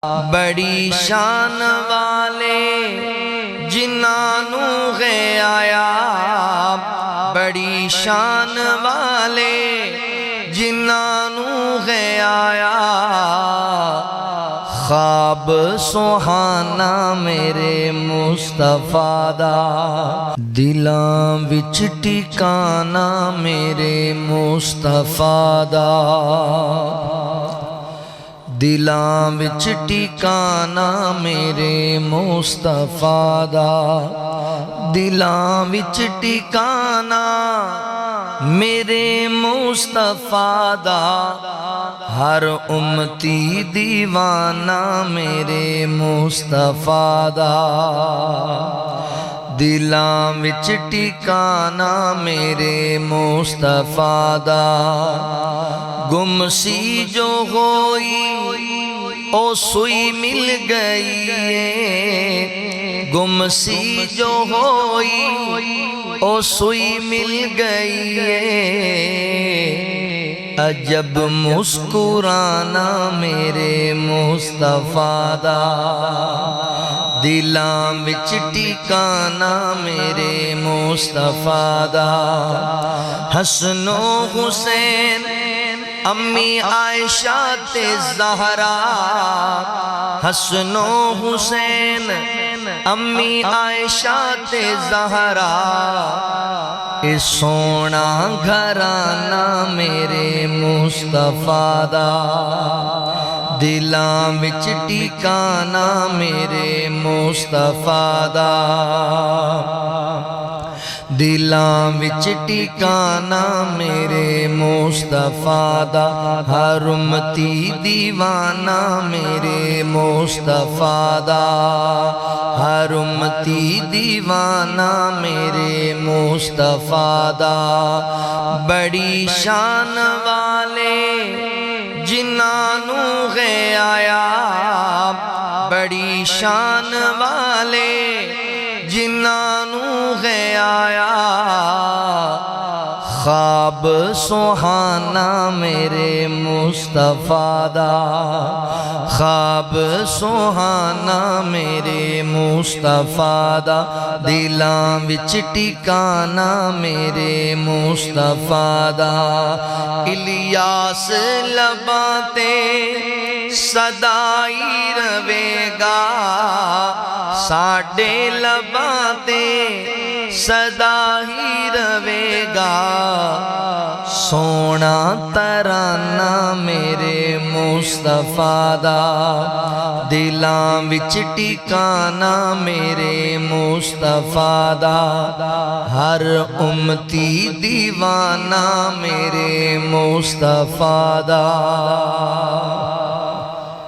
बड़ी शान वाले जिन्हां नू है आया, बड़ी शान वाले जिन्हां नू है आया। ख्वाब सुहाना मेरे मुस्तफा दा, दिलां विच ठिकाना मेरे मुस्तफा दा, दिलां विच ठिकाना मेरे मुस्तफा दा, दिलां विच ठिकाना मेरे मुस्तफा दा। हर उम्मती दीवाना मेरे मुस्तफा दा, दिलां विच ठिकाना मेरे मुस्तफा दा। गुम सी जो होई ओ सुई मिल गई है, गुम सी जो होई ओ सुई मिल गई है। अजब मुस्कुराना मेरे मुस्तफा दा, दिलां विच ठिकाना मेरे मुस्तफा दा। हसनो हुसैन अम्मी आयशा ते ज़हरा, हसनो हुसैन अम्मी आयशा ते ज़हरा। ए सोना घराना मेरे मुस्तफा दा, दिलां विच ठिकाना मेरे मुस्तफा दा, दिलां विच ठिकाना मेरे मुस्तफा दा। हर उम्मती दीवाना मेरे मुस्तफा दा, हर उम्मती दीवाना मेरे मुस्तफा दा। बड़ी शान वाले जिन्हां नू है आया, बड़ी शान वाले जिन्हां नू है आया। ख्वाब सुहाना मेरे मुस्तफा दा, ख्वाब सुहाना मेरे मुस्तफा दा। दिलां विच ठिकाना मेरे मुस्तफा दा। इलियास लबां ते सदाई रवेगा, साडे लबां ते सदा ही रवेगा। सोना तराना मेरे मुस्तफा दा, दिलां विच ठिकाना मेरे मुस्तफा दा। हर उम्मती दीवाना मेरे मुस्तफा दा।